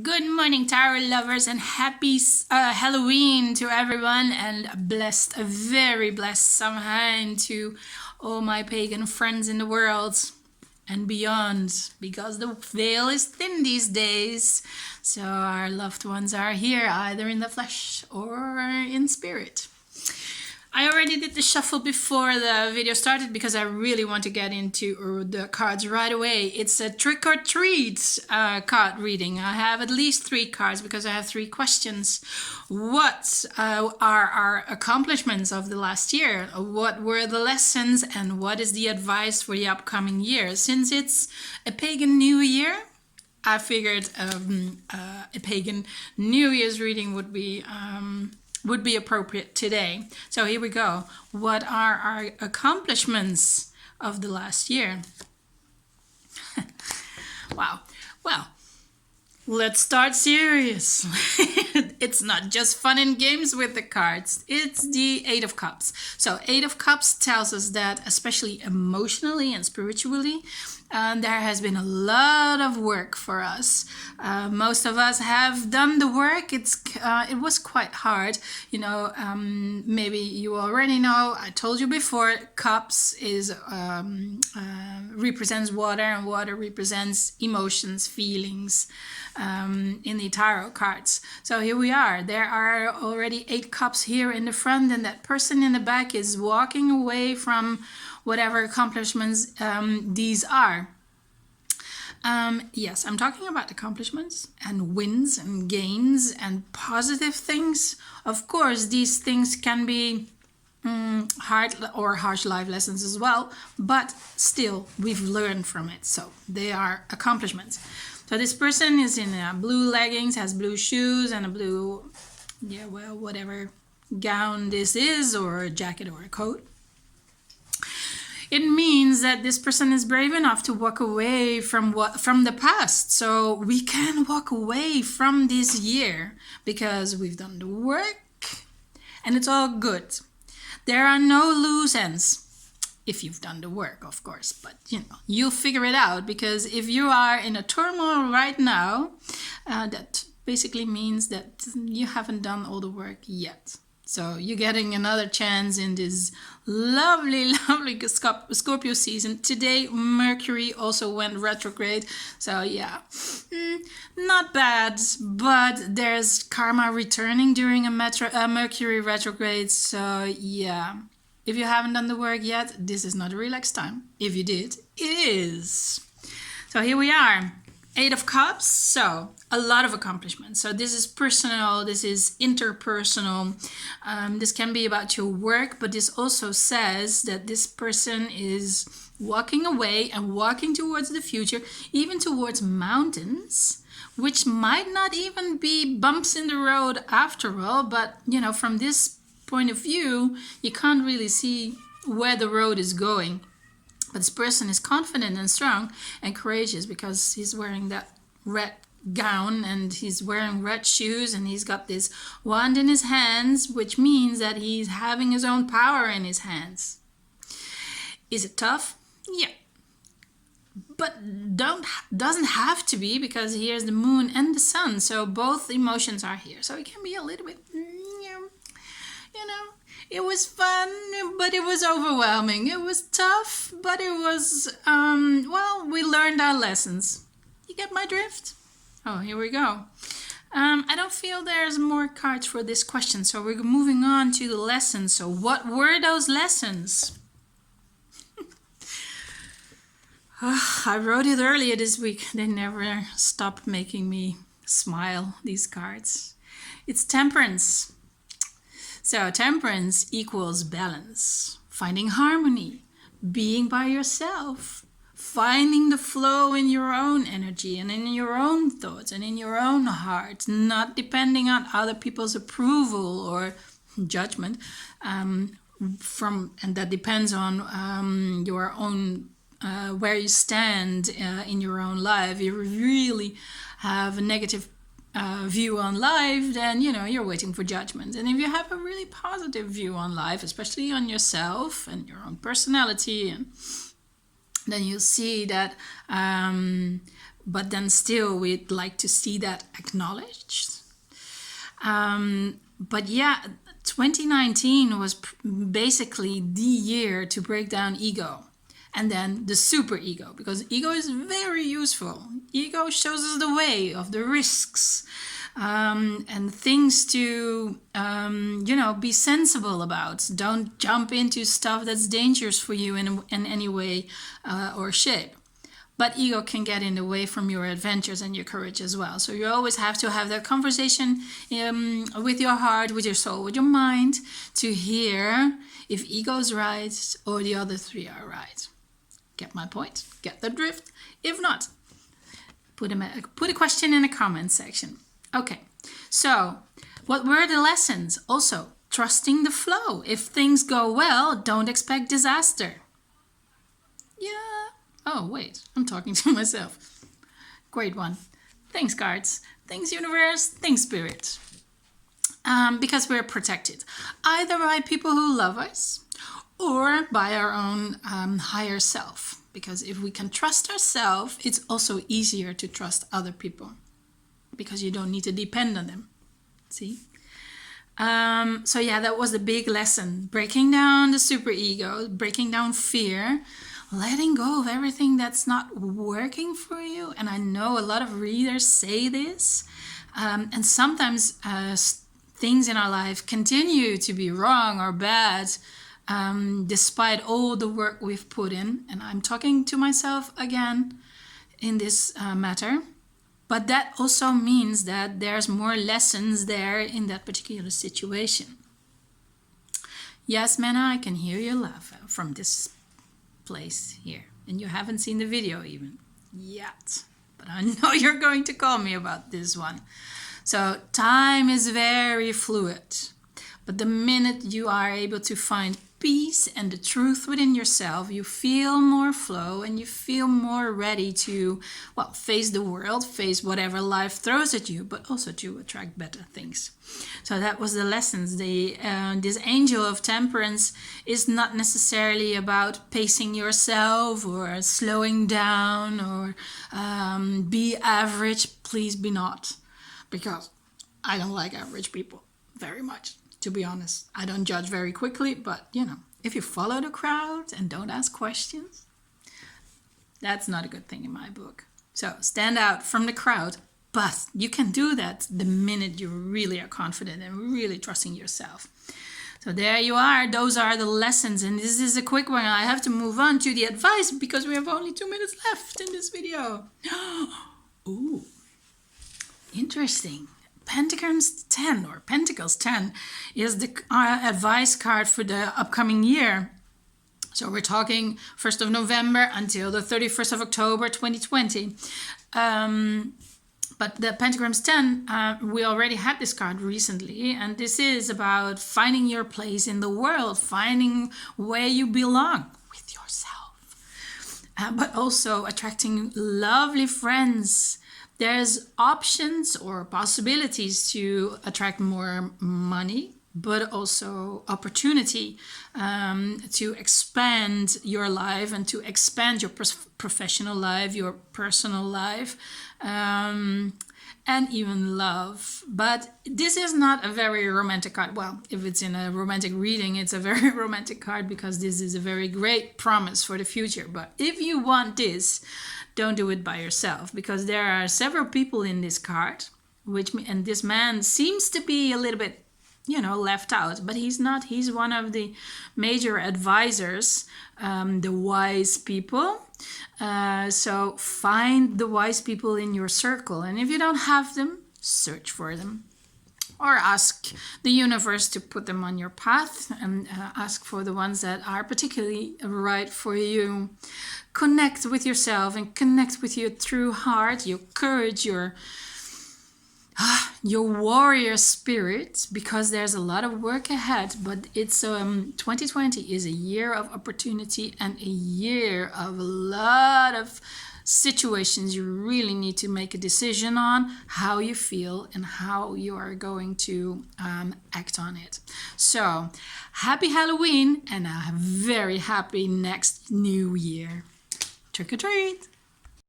Good morning, tarot lovers, and happy Halloween to everyone, and a very blessed Samhain to all my pagan friends in the world and beyond, because the veil is thin these days. So our loved ones are here, either in the flesh or in spirit. I already did the shuffle before the video started because I really want to get into the cards right away. It's a trick or treat card reading. I have at least 3 cards because I have 3 questions. What are our accomplishments of the last year? What were the lessons and what is the advice for the upcoming year? Since it's a pagan new year, I figured a pagan New Year's reading would be appropriate today. So here we go. What are our accomplishments of the last year? Wow. Well, let's start serious. It's not just fun and games with the cards. It's the 8 of Cups. So 8 of Cups tells us that, especially emotionally and spiritually, there has been a lot of work for us. Most of us have done the work. It was quite hard. Maybe you already know, I told you before, cups represents water, and water represents emotions, feelings in the tarot cards. So here we are. There are already 8 cups here in the front, and that person in the back is walking away from whatever accomplishments these are. Yes, I'm talking about accomplishments and wins and gains and positive things. Of course, these things can be hard or harsh life lessons as well, but still, we've learned from it. So they are accomplishments. So this person is in blue leggings, has blue shoes, and a blue, whatever gown this is, or a jacket or a coat. It means that this person is brave enough to walk away from the past. So we can walk away from this year because we've done the work and it's all good. There are no loose ends if you've done the work, of course, but you'll figure it out, because if you are in a turmoil right now, that basically means that you haven't done all the work yet. So you're getting another chance in this lovely, lovely Scorpio season. Today, Mercury also went retrograde. So yeah, not bad, but there's karma returning during a Mercury retrograde. So yeah, if you haven't done the work yet, this is not a relaxed time. If you did, it is. So here we are. 8 of Cups, so a lot of accomplishments. So this is personal, this is interpersonal. This can be about your work, but this also says that this person is walking away and walking towards the future, even towards mountains, which might not even be bumps in the road after all, but from this point of view, you can't really see where the road is going. But this person is confident and strong and courageous because he's wearing that red gown and he's wearing red shoes and he's got this wand in his hands, which means that he's having his own power in his hands. Is it tough? Yeah. But doesn't have to be, because here's the moon and the sun. So both emotions are here. So it can be a little bit, it was fun, but it was overwhelming. It was tough, but it was, we learned our lessons. You get my drift? Oh, here we go. I don't feel there's more cards for this question, so we're moving on to the lessons. So what were those lessons? I wrote it earlier this week. They never stop making me smile, these cards. It's temperance. So temperance equals balance, finding harmony, being by yourself, finding the flow in your own energy and in your own thoughts and in your own heart, not depending on other people's approval or judgment, and that depends on your own, where you stand in your own life. You really have a negative view on life, then you're waiting for judgment. And if you have a really positive view on life, especially on yourself and your own personality, and then you'll see that but then still we'd like to see that acknowledged. But yeah, 2019 was basically the year to break down ego. And then the super ego, because ego is very useful. Ego shows us the way of the risks and things to, be sensible about. Don't jump into stuff that's dangerous for you in any way or shape. But ego can get in the way from your adventures and your courage as well. So you always have to have that conversation with your heart, with your soul, with your mind, to hear if ego's right or the other three are right. Get my point? Get the drift? If not, put a question in the comment section. Okay, so what were the lessons? Also, trusting the flow. If things go well, don't expect disaster. Yeah. Oh, wait, I'm talking to myself. Great one. Thanks, cards. Thanks, universe. Thanks, spirit. Because we're protected, either by people who love us or by our own higher self. Because if we can trust ourselves, it's also easier to trust other people because you don't need to depend on them. See? So yeah, that was the big lesson. Breaking down the superego, breaking down fear, letting go of everything that's not working for you. And I know a lot of readers say this. And sometimes things in our life continue to be wrong or bad despite all the work we've put in. And I'm talking to myself again in this matter. But that also means that there's more lessons there in that particular situation. Yes, Manna, I can hear your laugh from this place here. And you haven't seen the video even yet. But I know you're going to call me about this one. So time is very fluid. But the minute you are able to find peace and the truth within yourself, you feel more flow and you feel more ready to, face the world, face whatever life throws at you, but also to attract better things. So that was the lessons. This angel of temperance is not necessarily about pacing yourself or slowing down or be average. Please be not, because I don't like average people very much. To be honest, I don't judge very quickly, but if you follow the crowd and don't ask questions, that's not a good thing in my book. So stand out from the crowd, but you can do that the minute you really are confident and really trusting yourself. So there you are. Those are the lessons, and this is a quick one. I have to move on to the advice because we have only 2 minutes left in this video. Ooh, interesting. Pentacles 10 or Pentacles 10 is the advice card for the upcoming year. So we're talking 1st of November until the 31st of October 2020. But the Pentagrams 10, we already had this card recently, and this is about finding your place in the world, finding where you belong with yourself, but also attracting lovely friends. There's options or possibilities to attract more money, but also opportunity to expand your life and to expand your professional life, your personal life, and even love. But this is not a very romantic card. Well, if it's in a romantic reading, it's a very romantic card because this is a very great promise for the future. But if you want this, don't do it by yourself, because there are several people in this card, and this man seems to be a little bit, left out, but he's not. He's one of the major advisors, the wise people. So find the wise people in your circle, and if you don't have them, search for them. Or ask the universe to put them on your path and ask for the ones that are particularly right for you. Connect with yourself and connect with your true heart, your courage, your warrior spirit, because there's a lot of work ahead. But it's 2020 is a year of opportunity and a year of a lot of situations you really need to make a decision on how you feel and how you are going to act on it. So happy Halloween and a very happy next new year. Trick or treat!